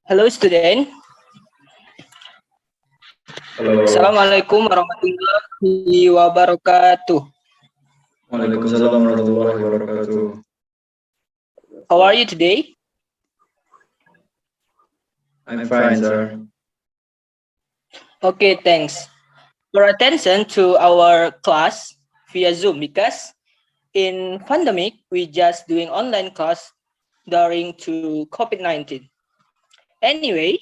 Hello student. Halo. Assalamualaikum warahmatullahi wabarakatuh. Waalaikumsalam warahmatullahi wabarakatuh. How are you today? I'm fine, sir. Okay, thanks for attention to our class via Zoom because in pandemic we just doing online class during to COVID-19. Anyway,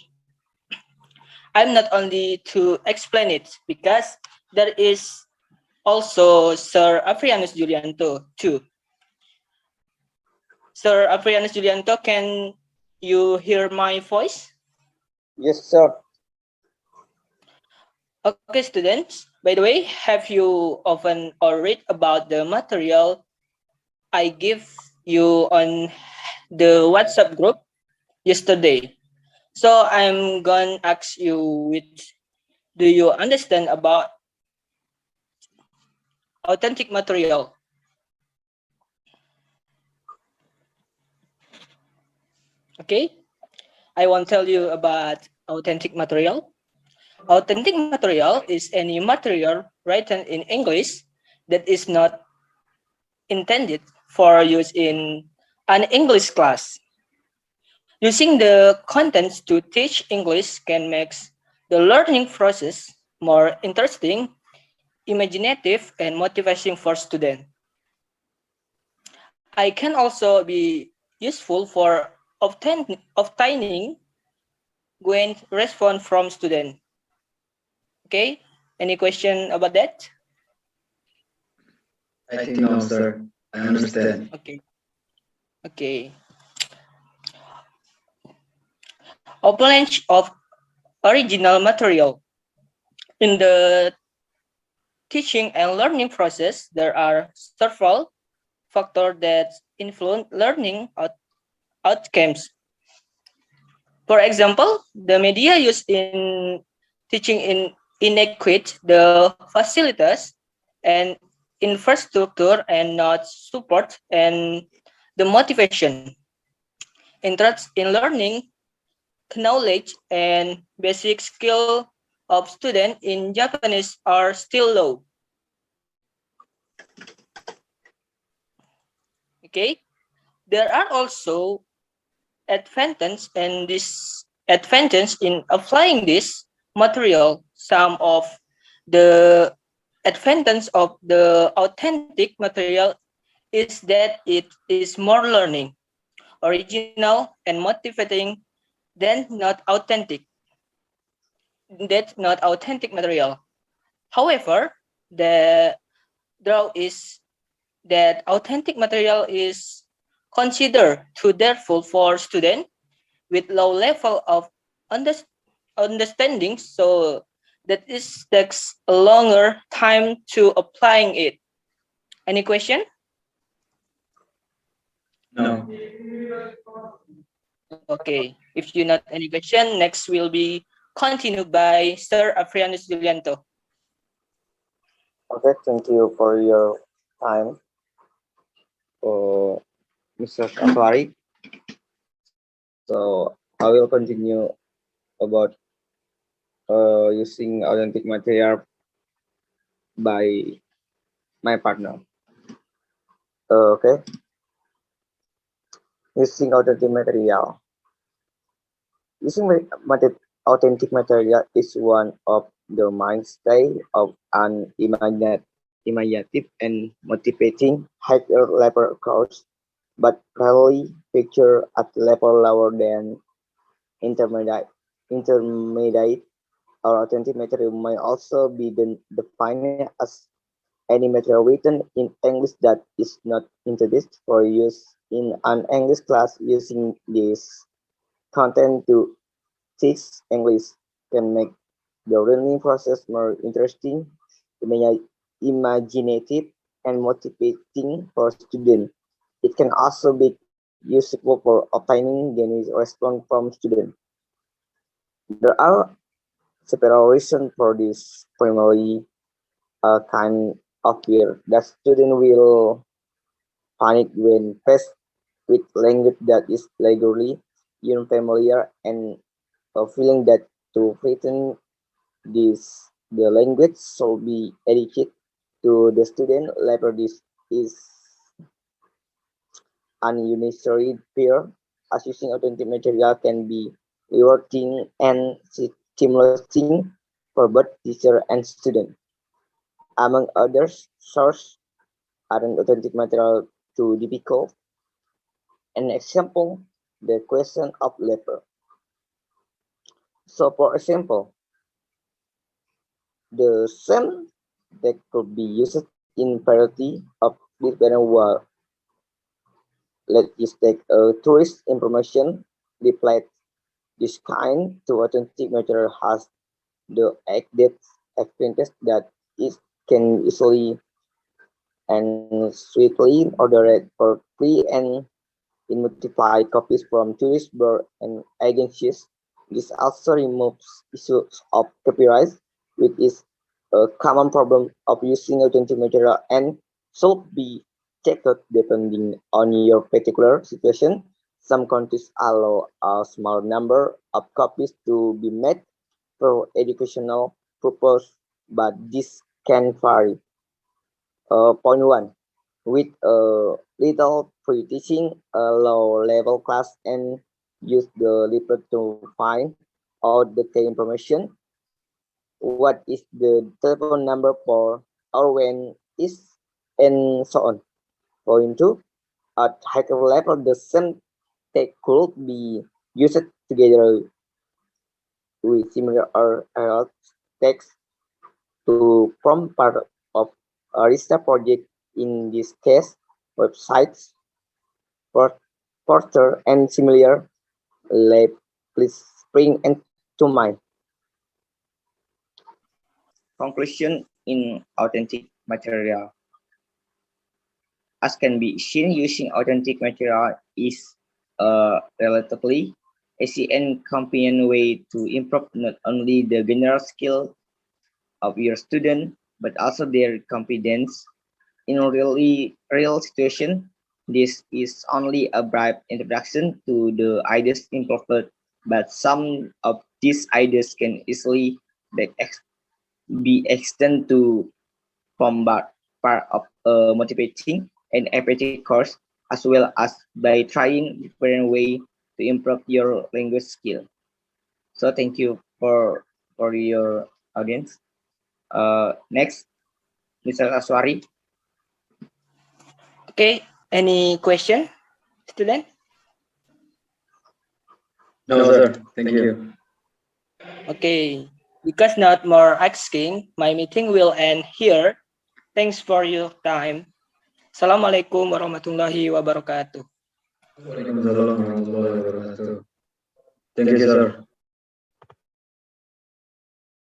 I'm not only to explain it because there is also Sir Afrianus Julianto too. Sir Afrianus Julianto, can you hear my voice? Yes, sir. Okay, students. By the way, have you often or read about the material I give you on the WhatsApp group yesterday? So I'm gonna ask you, which do you understand about authentic material? Okay, I won't tell you about authentic material. Authentic material is any material written in English that is not intended for use in an English class. Using the contents to teach English can make the learning process more interesting, imaginative, and motivating for students. I can also be useful for obtaining when response from student. Okay, any question about that? I think no, sir. I understand. Okay. Avalanche of original material. In the teaching and learning process, there are several factors that influence learning outcomes. For example, the media used in teaching inadequate, the facilities and infrastructure and not support and the motivation. Interest in learning, knowledge, and basic skill of students in Japanese are still low. Okay, there are also advantages and disadvantages in applying this material. Some of the advantage of the authentic material is that it is more learning, original, and motivating than not authentic. That's not authentic material. However, the draw is that authentic material is considered too difficult for students with low level of understanding, so that it takes a longer time to applying it. Any question? No. Okay, if you not any question, next will be continued by Sir Afrianus Julianto. Okay, thank you for your time, Mr. Kafari. So I will continue about using authentic material by my partner. Okay, using authentic material. Using authentic material is one of the mainstay of an imaginative and motivating higher level course, but rarely feature at level lower than intermediate. Intermediate or authentic material may also be defined as any material written in English that is not intended for use in an English class. Using this content to teach English can make the learning process more interesting, imaginative, and motivating for students. It can also be useful for obtaining genuine response from students. There are several reasons for this. Primarily, a kind of fear that students will panic when faced with language that is legally unfamiliar and feeling that to frighten this the language should be educated to the student level. This is unnecessary fear, as using authentic material can be rewarding and stimulating for both teacher and student. Among others, source aren't authentic material too difficult. An example, the question of labor. So, for example, the same that could be used in variety of different world. Let's just take a tourist information reply. This kind to authentic material has the added advantage that it can easily and swiftly ordered for free and in multiply copies from tourist board and agencies. This also removes issues of copyright, which is a common problem of using authentic material and should be checked depending on your particular situation. Some countries allow a small number of copies to be made for educational purpose, but this can vary. Point one, with a little pre-teaching, a low-level class, and use the library to find out the key information. What is the telephone number for, or when is, and so on. Point two, at higher level, the same text could be used together with similar or text to form part of a research project. In this case, websites, Porter, and similar lab please spring into mind. Conclusion in authentic material. As can be seen, using authentic material is a relatively easy and convenient way to improve not only the general skill of your student, but also their confidence in real situation. This is only a brief introduction to the ideas involved, but some of these ideas can easily be extended to form part of a motivating and effective course, as well as by trying different way to improve your language skill. So thank you for your audience. Next, Mr. Aswari. Okay, any question, student? No, sir. Thank you. Okay, because not more asking, my meeting will end here. Thanks for your time. Assalamualaikum warahmatullahi wabarakatuh. Waalaikumsalam warahmatullahi wabarakatuh. Thank you, sir.